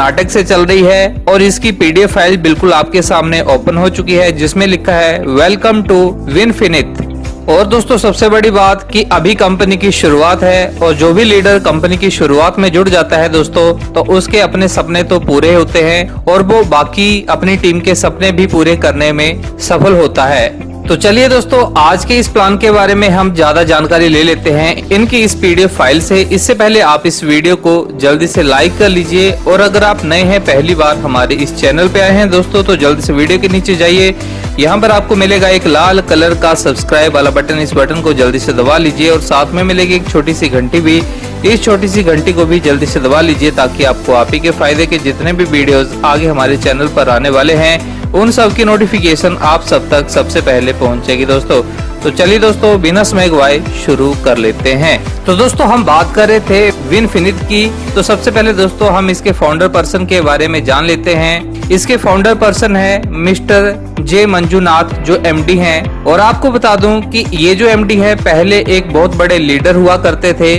नाटक से चल रही है और इसकी पीडीएफ फाइल बिल्कुल आपके सामने ओपन हो चुकी है, जिसमें लिखा है वेलकम टू विनफिनिट। और दोस्तों सबसे बड़ी बात कि अभी कंपनी की शुरुआत है और जो भी लीडर कंपनी की शुरुआत में जुड़ जाता है दोस्तों, तो उसके अपने सपने तो पूरे होते हैं और वो बाकी अपनी टीम के सपने भी पूरे करने में सफल होता है। तो चलिए दोस्तों, आज के इस प्लान के बारे में हम ज्यादा जानकारी ले लेते हैं इनकी इस पीडीएफ फाइल से। इससे पहले आप इस वीडियो को जल्दी से लाइक कर लीजिए और अगर आप नए हैं, पहली बार हमारे इस चैनल पे आए हैं दोस्तों, तो जल्दी से वीडियो के नीचे जाइए। यहाँ पर आपको मिलेगा एक लाल कलर का सब्सक्राइब वाला बटन, इस बटन को जल्दी से दबा लीजिए और साथ में मिलेगी एक छोटी सी घंटी भी, इस छोटी सी घंटी को भी जल्दी से दबा लीजिए ताकि आपको आप ही के फायदे के जितने भी वीडियोस आगे हमारे चैनल पर आने वाले हैं उन सब की नोटिफिकेशन आप सब तक सबसे पहले पहुंचेगी दोस्तों। तो चलिए दोस्तों, बिना समय गवाए शुरू कर लेते हैं। तो दोस्तों हम बात कर रहे थे विनफिनिट की, तो सबसे पहले दोस्तों हम इसके फाउंडर पर्सन के बारे में जान लेते हैं। इसके फाउंडर पर्सन है मिस्टर जे मंजुनाथ, जो एमडी हैं। और आपको बता दूं कि ये जो एमडी है पहले एक बहुत बड़े लीडर हुआ करते थे।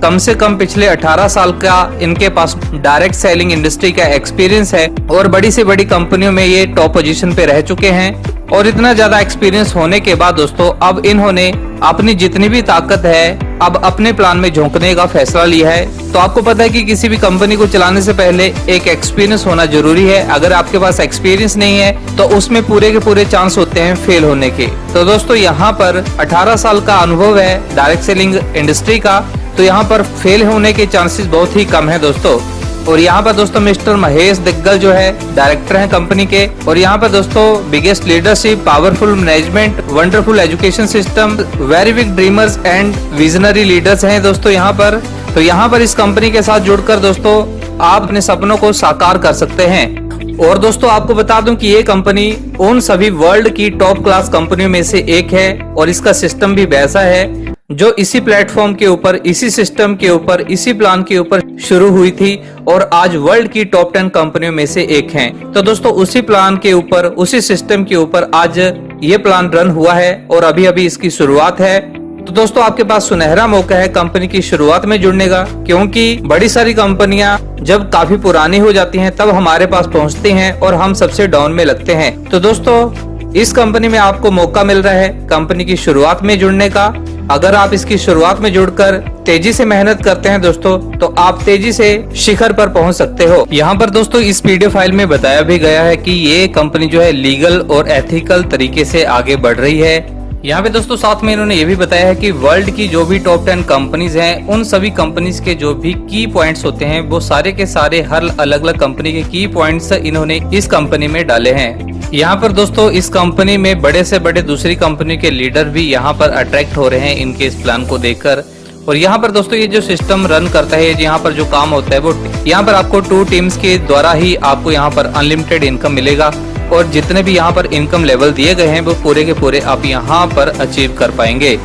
कम से कम पिछले 18 साल का इनके पास डायरेक्ट सेलिंग इंडस्ट्री का एक्सपीरियंस है और बड़ी से बड़ी कंपनियों में ये टॉप पोजीशन पे रह चुके हैं। और इतना ज्यादा एक्सपीरियंस होने के बाद दोस्तों अब इन्होंने अपनी जितनी भी ताकत है अब अपने प्लान में झोंकने का फैसला लिया है। तो आपको पता है कि किसी भी कंपनी को चलाने से पहले एक एक्सपीरियंस होना जरूरी है। अगर आपके पास एक्सपीरियंस नहीं है तो उसमें पूरे के पूरे चांस होते हैं फेल होने के। तो दोस्तों यहाँ पर 18 साल का अनुभव है डायरेक्ट सेलिंग इंडस्ट्री का, तो यहाँ पर फेल होने के चांसेस बहुत ही कम है दोस्तों। और यहाँ पर दोस्तों मिस्टर महेश दिग्गल जो है डायरेक्टर हैं कंपनी के। और यहाँ पर दोस्तों biggest leadership, powerful management, wonderful education system, very big dreamers and visionary leaders हैं दोस्तों यहाँ पर। तो यहाँ पर इस कंपनी के साथ जुड़कर दोस्तों आप अपने सपनों को साकार कर सकते हैं। और दोस्तों आपको बता दूं कि ये कंपनी उन सभी वर्ल्ड की टॉप क्लास कंपनियों में से एक है और इसका सिस्टम भी वैसा है जो इसी प्लेटफॉर्म के ऊपर, इसी सिस्टम के ऊपर, इसी प्लान के ऊपर शुरू हुई थी और आज वर्ल्ड की टॉप 10 कंपनियों में से एक हैं। तो दोस्तों उसी प्लान के ऊपर, उसी सिस्टम के ऊपर आज ये प्लान रन हुआ है और अभी अभी इसकी शुरुआत है। तो दोस्तों आपके पास सुनहरा मौका है कंपनी की शुरुआत में जुड़ने का, क्योंकि बड़ी सारी कंपनियां जब काफी पुरानी हो जाती हैं तब हमारे पास पहुंचती हैं और हम सबसे डाउन में लगते हैं। तो दोस्तों इस कंपनी में आपको मौका मिल रहा है कंपनी की शुरुआत में जुड़ने का। अगर आप इसकी शुरुआत में जुड़कर तेजी से मेहनत करते हैं दोस्तों, तो आप तेजी से शिखर पर पहुंच सकते हो। यहाँ पर दोस्तों इस पीडीएफ फाइल में बताया भी गया है कि ये कंपनी जो है लीगल और एथिकल तरीके से आगे बढ़ रही है। यहाँ पे दोस्तों साथ में इन्होंने ये भी बताया है कि वर्ल्ड की जो भी टॉप 10 कंपनीज हैं उन सभी कंपनीज के जो भी की पॉइंट्स होते हैं वो सारे के सारे हर अलग अलग कंपनी के की पॉइंट्स इन्होंने इस कंपनी में डाले हैं। यहाँ पर दोस्तों इस कंपनी में बड़े से बड़े दूसरी कंपनी के लीडर भी यहाँ पर अट्रैक्ट हो रहे हैं इनके इस प्लान को देखकर। और यहाँ पर दोस्तों ये जो सिस्टम रन करता है, यहाँ पर जो काम होता है वो यहाँ पर आपको 2 टीम्स के द्वारा ही आपको यहाँ पर अनलिमिटेड इनकम मिलेगा और जितने भी यहाँ पर इनकम लेवल दिए गए हैं वो पूरे के पूरे आप यहाँ पर अचीव कर पाएंगे।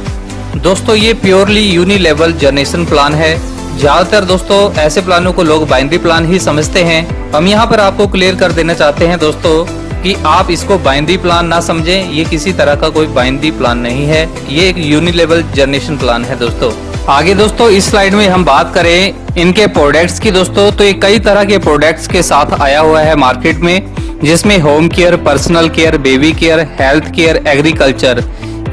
दोस्तों ये purely unilevel generation plan है। ज्यादातर दोस्तों ऐसे प्लानों को लोग बाइनरी प्लान ही समझते हैं। हम यहाँ पर आपको क्लियर कर देना चाहते हैं दोस्तों कि आप इसको बाइनरी प्लान ना समझें, ये किसी तरह का कोई बाइनरी प्लान नहीं है, ये एक यूनि लेवल जनरेशन प्लान है दोस्तों। आगे दोस्तों इस स्लाइड में हम बात करें इनके प्रोडक्ट्स की दोस्तों, तो ये कई तरह के प्रोडक्ट्स के साथ आया हुआ है मार्केट में, जिसमें home care, personal care, baby care, health care, agriculture,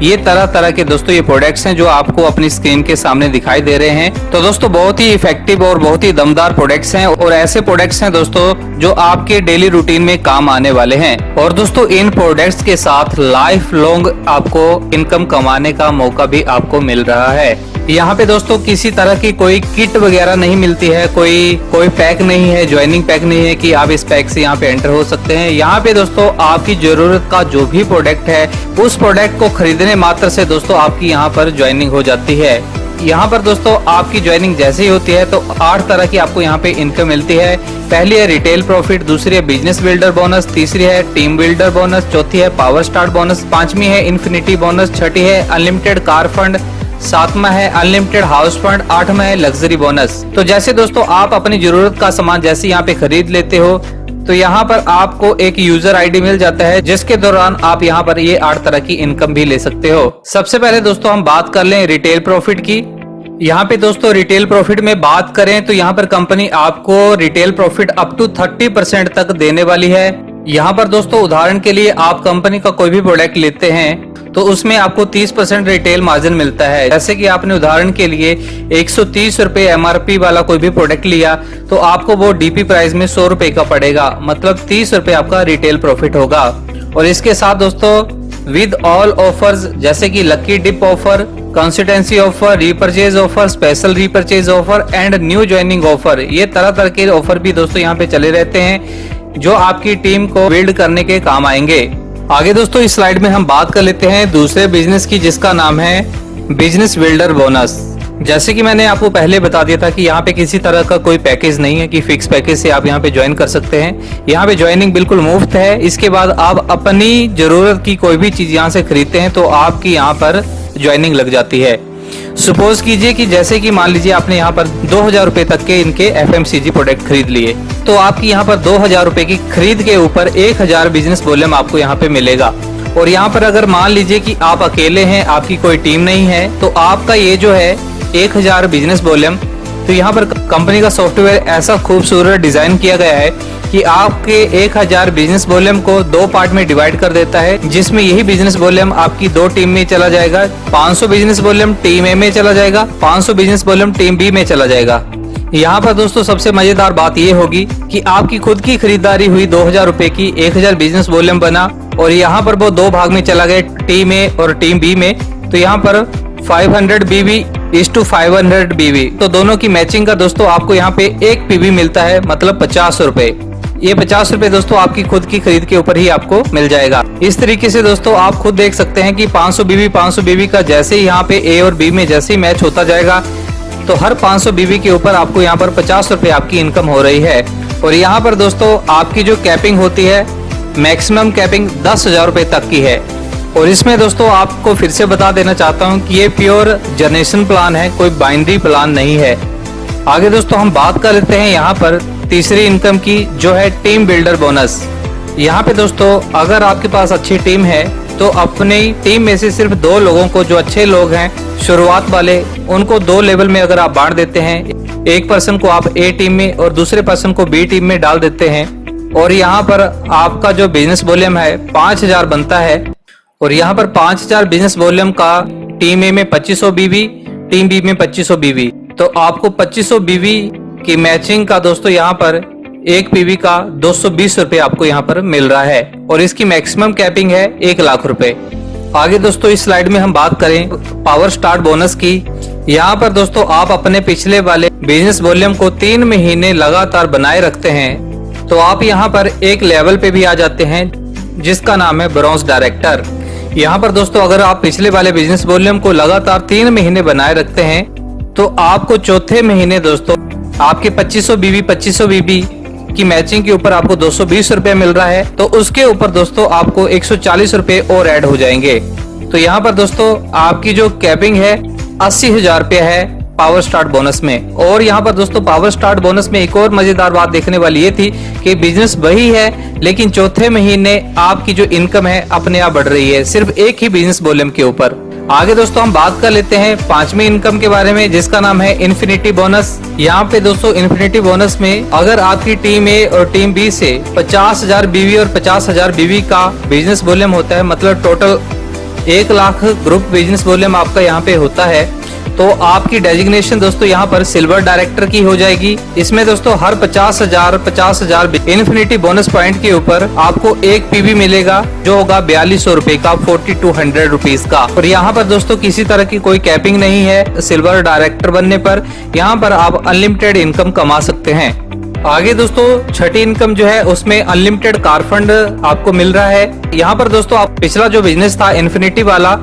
ये तरह तरह के दोस्तों ये प्रोडक्ट्स हैं जो आपको अपनी स्क्रीन के सामने दिखाई दे रहे हैं। तो दोस्तों बहुत ही इफेक्टिव और बहुत ही दमदार प्रोडक्ट्स हैं और ऐसे प्रोडक्ट्स हैं दोस्तों जो आपके डेली रूटीन में काम आने वाले हैं। और दोस्तों इन प्रोडक्ट्स के साथ लाइफ लॉन्ग आपको इनकम कमाने का मौका भी आपको मिल रहा है। यहाँ पे दोस्तों किसी तरह की कोई किट वगैरह नहीं मिलती है, कोई पैक नहीं है, ज्वाइनिंग पैक नहीं है कि आप इस पैक से यहाँ पे एंटर हो सकते हैं। यहाँ पे दोस्तों आपकी जरूरत का जो भी प्रोडक्ट है उस प्रोडक्ट को खरीदने मात्र से दोस्तों आपकी यहाँ पर ज्वाइनिंग हो जाती है। यहाँ पर दोस्तों आपकी ज्वाइनिंग जैसे ही होती है तो 8 तरह की आपको यहाँ पे इनकम मिलती है। पहली है रिटेल प्रॉफिट, दूसरी है बिजनेस बिल्डर बोनस, तीसरी है टीम बिल्डर बोनस, चौथी है पावर स्टार्ट बोनस, 5वीं है इन्फिनिटी बोनस, 6ठी है अनलिमिटेड कार फंड, 7वां है अनलिमिटेड हाउस फंड, 8वां है लग्जरी बोनस। तो जैसे दोस्तों आप अपनी जरूरत का सामान जैसे यहाँ पे खरीद लेते हो तो यहाँ पर आपको एक यूजर आईडी मिल जाता है जिसके दौरान आप यहाँ पर ये 8 तरह की इनकम भी ले सकते हो। सबसे पहले दोस्तों हम बात कर लें रिटेल प्रॉफिट की। यहाँ पे दोस्तों रिटेल प्रॉफिट में बात करें तो यहाँ पर कंपनी आपको रिटेल प्रॉफिट अप टू 30% तक देने वाली है। यहाँ पर दोस्तों उदाहरण के लिए आप कंपनी का कोई भी प्रोडक्ट लेते हैं तो उसमें आपको 30% रिटेल मार्जिन मिलता है। जैसे कि आपने उदाहरण के लिए 130 रुपए MRP वाला कोई भी प्रोडक्ट लिया तो आपको वो DP प्राइस में 100 रुपए का पड़ेगा, मतलब 30 रुपए आपका रिटेल प्रॉफिट होगा। और इसके साथ दोस्तों विद ऑल ऑफर्स जैसे कि lucky dip offer, consistency offer, repurchase offer, special repurchase offer and new joining offer, ये तरह तरह के ऑफर भी दोस्तों यहाँ पे चले रहते हैं जो आपकी टीम को बिल्ड करने के काम आएंगे। आगे दोस्तों इस स्लाइड में हम बात कर लेते हैं दूसरे बिजनेस की जिसका नाम है बिजनेस बिल्डर बोनस। जैसे कि मैंने आपको पहले बता दिया था कि यहाँ पे किसी तरह का कोई पैकेज नहीं है कि फिक्स पैकेज से आप यहाँ पे ज्वाइन कर सकते हैं। यहाँ पे ज्वाइनिंग बिल्कुल मुफ्त है। इसके बाद आप अपनी जरूरत की कोई भी चीज यहाँ से खरीदते हैं तो आपकी यहाँ पर ज्वाइनिंग लग जाती है। सपोज कीजिए कि जैसे कि मान लीजिए आपने यहाँ पर 2000 रुपए तक के इनके FMCG प्रोडक्ट खरीद लिए तो आपकी यहाँ पर 2000 रुपए की खरीद के ऊपर 1000 बिजनेस वॉल्यूम आपको यहाँ पे मिलेगा। और यहाँ पर अगर मान लीजिए कि आप अकेले हैं, आपकी कोई टीम नहीं है, तो आपका ये जो है 1000 बिजनेस वॉल्यूम, तो यहाँ पर कंपनी का सॉफ्टवेयर ऐसा खूबसूरत डिजाइन किया गया है कि आपके 1000 बिजनेस वॉल्यूम को 2 पार्ट में डिवाइड कर देता है, जिसमें यही बिजनेस वॉल्यूम आपकी 2 टीम में चला जाएगा। 500 बिजनेस वॉल्यूम टीम ए में चला जाएगा, 500 बिजनेस वॉल्यूम टीम बी में चला जाएगा। यहाँ पर दोस्तों सबसे मजेदार बात ये होगी कि आपकी खुद की खरीदारी हुई 2000 रुपए की, 1000 बिजनेस वॉल्यूम बना और यहाँ पर वो 2 भाग में चला गया, टीम ए और टीम बी में। तो यहाँ पर 500 BB इज टू 500 BB, तो दोनों की मैचिंग का दोस्तों आपको यहाँ पे 1 PB मिलता है, मतलब 50 रुपए। ये 50 रुपए दोस्तों आपकी खुद की खरीद के ऊपर ही आपको मिल जाएगा। इस तरीके से दोस्तों आप खुद देख सकते हैं कि 500 BB का जैसे ही यहाँ पे A और B में जैसे ही मैच होता जाएगा तो हर 500 BB के ऊपर आपको यहाँ पर 50 रुपए आपकी इनकम हो रही है। और यहाँ पर दोस्तों आपकी जो कैपिंग होती है, मैक्सिमम कैपिंग 10,000 रुपए तक की है। और इसमें दोस्तों आपको फिर से बता देना चाहता हूँ कि ये प्योर जनरेशन प्लान है, कोई बाइनरी प्लान नहीं है। आगे दोस्तों हम बात कर लेते हैं यहाँ पर तीसरी इनकम की, जो है टीम बिल्डर बोनस। यहाँ पे दोस्तों अगर आपके पास अच्छी टीम है तो अपनी टीम में से सिर्फ 2 लोगों को, जो अच्छे लोग हैं शुरुआत वाले, उनको 2 लेवल में अगर आप बांट देते हैं, एक पर्सन को आप A टीम में और दूसरे पर्सन को B टीम में डाल देते हैं, और यहाँ पर आपका जो बिजनेस वॉल्यूम है 5000 बनता है। और यहाँ पर 5000 बिजनेस वॉल्यूम का टीम ए में 2500 BB, टीम बी में 2500 BB, तो आपको 2500 BB की मैचिंग का दोस्तों यहाँ पर 1 PB का 220 रुपए आपको यहाँ पर मिल रहा है। और इसकी मैक्सिमम कैपिंग है 1 लाख रुपए। आगे दोस्तों इस स्लाइड में हम बात करें पावर स्टार्ट बोनस की। यहाँ पर दोस्तों आप अपने पिछले वाले बिजनेस वॉल्यूम को 3 महीने लगातार बनाए रखते हैं तो आप यहाँ पर एक लेवल पे भी आ जाते हैं जिसका नाम है ब्रॉन्ज डायरेक्टर। यहाँ पर दोस्तों अगर आप पिछले वाले बिजनेस वॉल्यूम को लगातार 3 महीने बनाए रखते हैं तो आपको चौथे महीने दोस्तों आपके 2500 BB की मैचिंग के ऊपर आपको 220 रुपए मिल रहा है, तो उसके ऊपर दोस्तों आपको 140 रुपए और ऐड हो जाएंगे। तो यहाँ पर दोस्तों आपकी जो कैपिंग है 80,000 रुपए है पावर स्टार्ट बोनस में। और यहाँ पर दोस्तों पावर स्टार्ट बोनस में एक और मजेदार बात देखने वाली ये थी कि बिजनेस वही है लेकिन चौथे महीने आपकी जो इनकम है अपने आप बढ़ रही है, सिर्फ एक ही बिजनेस वॉल्यूम के ऊपर। आगे दोस्तों हम बात कर लेते हैं 5वीं इनकम के बारे में, जिसका नाम है इन्फिनिटी बोनस। यहाँ पे दोस्तों इन्फिनिटी बोनस में अगर आपकी टीम ए और टीम बी से 50,000 BB और 50,000 BB का बिजनेस वॉल्यूम होता है, मतलब total 1 lakh group business volume आपका यहाँ पे होता है, तो आपकी डेजिग्नेशन दोस्तों यहाँ पर सिल्वर डायरेक्टर की हो जाएगी। इसमें दोस्तों हर 50,000 इन्फिनिटी बोनस पॉइंट के ऊपर आपको 1 PB मिलेगा, जो होगा 4200 रुपए का, 4200 रुपीज का। और यहाँ पर दोस्तों किसी तरह की कोई कैपिंग नहीं है सिल्वर डायरेक्टर बनने पर। यहाँ पर आप अनलिमिटेड इनकम कमा सकते हैं। आगे दोस्तों छठी इनकम जो है उसमें अनलिमिटेड कार फंड आपको मिल रहा है। यहाँ पर दोस्तों आप पिछला जो बिजनेस था इन्फिनिटी वाला,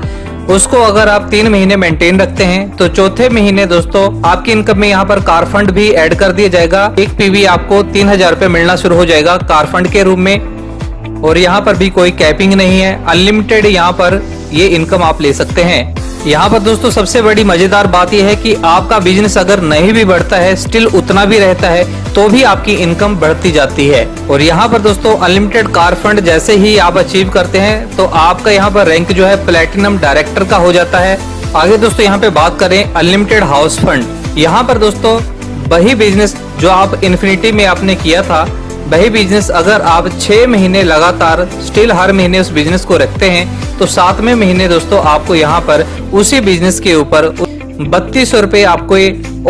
उसको अगर आप 3 महीने मेंटेन रखते हैं तो चौथे महीने दोस्तों आपकी इनकम में यहाँ पर कार फंड भी ऐड कर दिया जाएगा। 1 PB आपको 3000 रुपए मिलना शुरू हो जाएगा कार फंड के रूप में। और यहाँ पर भी कोई कैपिंग नहीं है, अनलिमिटेड यहाँ पर ये इनकम आप ले सकते हैं। यहाँ पर दोस्तों सबसे बड़ी मजेदार बात यह है कि आपका बिजनेस अगर नहीं भी बढ़ता है, स्टिल उतना भी रहता है, तो भी आपकी इनकम बढ़ती जाती है। और यहाँ पर दोस्तों अनलिमिटेड कार फंड जैसे ही आप अचीव करते हैं तो आपका यहाँ पर रैंक जो है प्लेटिनम डायरेक्टर का हो जाता है। आगे दोस्तों यहाँ पे बात करें अनलिमिटेड हाउस फंड। यहाँ पर दोस्तों वही बिजनेस जो आप इन्फिनिटी में आपने किया था, वही बिजनेस अगर आप 6 महीने लगातार स्टिल हर महीने उस बिजनेस को रखते हैं तो 7वें महीने दोस्तों आपको यहाँ पर उसी बिजनेस के ऊपर 3200 रुपए आपको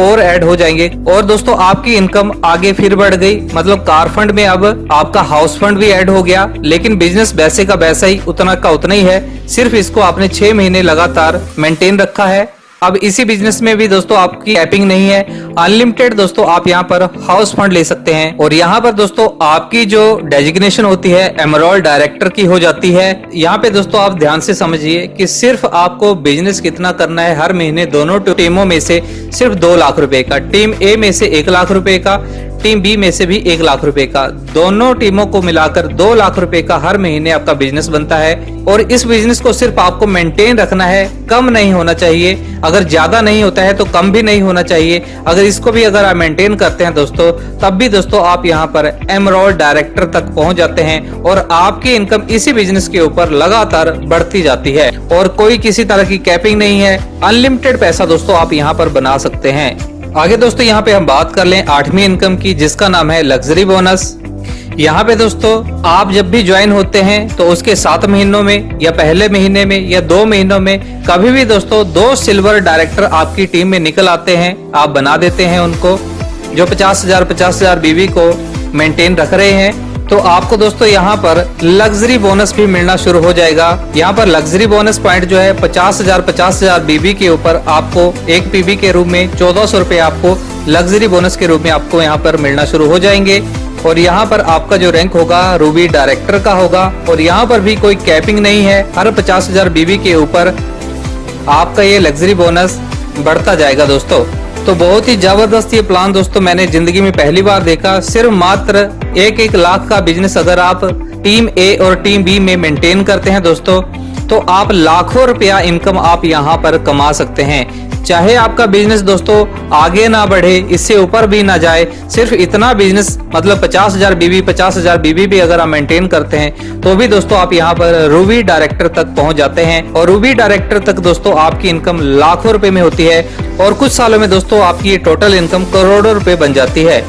और ऐड हो जाएंगे। और दोस्तों आपकी इनकम आगे फिर बढ़ गई, मतलब कार फंड में अब आपका हाउस फंड भी ऐड हो गया, लेकिन बिजनेस वैसे का वैसा ही उतना का उतना ही है, सिर्फ इसको आपने 6 महीने लगातार मेंटेन रखा है। अब इसी बिजनेस में भी दोस्तों आपकी कैपिंग नहीं है, अनलिमिटेड दोस्तों आप यहाँ पर हाउस फंड ले सकते हैं। और यहाँ पर दोस्तों आपकी जो डेजिग्नेशन होती है एमरॉल्ड डायरेक्टर की हो जाती है। यहाँ पे दोस्तों आप ध्यान से समझिए कि सिर्फ आपको बिजनेस कितना करना है हर महीने, दोनों टीमों में से सिर्फ 2 लाख रुपए का, टीम ए में से 1 लाख रुपए का, टीम बी में से भी 1 लाख रुपए का, दोनों टीमों को मिलाकर 2 लाख रुपए का हर महीने आपका बिजनेस बनता है। और इस बिजनेस को सिर्फ आपको मेंटेन रखना है, कम नहीं होना चाहिए। अगर ज्यादा नहीं होता है तो कम भी नहीं होना चाहिए। अगर इसको भी अगर आप मेंटेन करते हैं दोस्तों, तब भी दोस्तों आप यहाँ पर एमरॉल्ड डायरेक्टर तक पहुंच जाते हैं और आपकी इनकम इसी बिजनेस के ऊपर लगातार बढ़ती जाती है और कोई किसी तरह की कैपिंग नहीं है। अनलिमिटेड पैसा दोस्तों आप यहाँ पर बना सकते हैं। आगे दोस्तों यहाँ पे हम बात कर लें 8वीं इनकम की, जिसका नाम है लग्जरी बोनस। यहाँ पे दोस्तों आप जब भी ज्वाइन होते हैं तो उसके 7 महीनों में या पहले महीने में या 2 महीनों में कभी भी दोस्तों 2 सिल्वर डायरेक्टर आपकी टीम में निकल आते हैं, आप बना देते हैं उनको, जो 50,000 बीवी को मेंटेन रख रहे हैं। तो आपको दोस्तों यहाँ पर लग्जरी बोनस भी मिलना शुरू हो जाएगा। यहाँ पर लग्जरी बोनस पॉइंट जो है 50,000 बीबी के ऊपर आपको एक पीबी के रूप में 1400 रुपए आपको लग्जरी बोनस के रूप में आपको यहाँ पर मिलना शुरू हो जाएंगे। और यहाँ पर आपका जो रैंक होगा रूबी डायरेक्टर का होगा और यहाँ पर भी कोई कैपिंग नहीं है, हर 50,000 बीबी के ऊपर आपका ये लग्जरी बोनस बढ़ता जाएगा दोस्तों। तो बहुत ही जबरदस्त ये प्लान दोस्तों मैंने जिंदगी में पहली बार देखा। सिर्फ मात्र 1-1 लाख का बिजनेस अगर आप टीम ए और टीम बी में मेंटेन करते हैं दोस्तों, तो आप लाखों रुपया इनकम आप यहाँ पर कमा सकते हैं। चाहे आपका बिजनेस दोस्तों आगे ना बढ़े, इससे ऊपर भी ना जाए, सिर्फ इतना बिजनेस मतलब 50,000 बीबी भी अगर आप मेंटेन करते हैं तो भी दोस्तों आप यहाँ पर रूबी डायरेक्टर तक पहुंच जाते हैं। और रूबी डायरेक्टर तक दोस्तों आपकी इनकम लाखों रुपए में होती है और कुछ सालों में दोस्तों आपकी ये टोटल इनकम करोड़ों रुपए बन जाती है।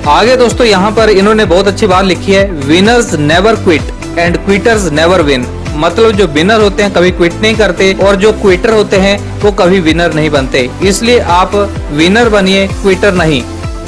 आगे दोस्तों यहाँ पर इन्होंने बहुत अच्छी बात लिखी है, winners never quit and quitters never win. मतलब जो विनर होते हैं कभी क्विट नहीं करते और जो क्विटर होते हैं वो कभी विनर नहीं बनते, इसलिए आप विनर बनिए, क्विटर नहीं।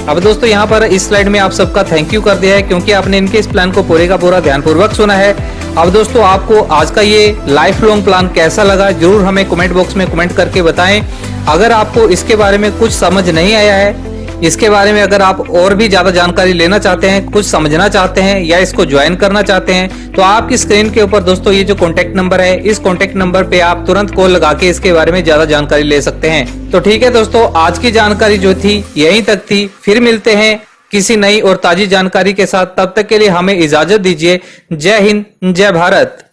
अब दोस्तों यहाँ पर इस स्लाइड में आप सबका थैंक यू कर दिया है क्योंकि आपने इनके इस प्लान को पूरे का पूरा ध्यानपूर्वक सुना है। अब दोस्तों आपको आज का ये लाइफ लॉन्ग प्लान कैसा लगा जरूर हमें कमेंट बॉक्स में कमेंट करके बताएं। अगर आपको इसके बारे में कुछ समझ नहीं आया है, इसके बारे में अगर आप और भी ज्यादा जानकारी लेना चाहते हैं, कुछ समझना चाहते हैं या इसको ज्वाइन करना चाहते हैं, तो आपकी स्क्रीन के ऊपर दोस्तों ये जो कॉन्टेक्ट नंबर है, इस कॉन्टेक्ट नंबर पे आप तुरंत कॉल लगा के इसके बारे में ज्यादा जानकारी ले सकते हैं। तो ठीक है दोस्तों, आज की जानकारी जो थी यहीं तक थी। फिर मिलते हैं किसी नई और ताजी जानकारी के साथ, तब तक के लिए हमें इजाजत दीजिए। जय हिंद, जय भारत।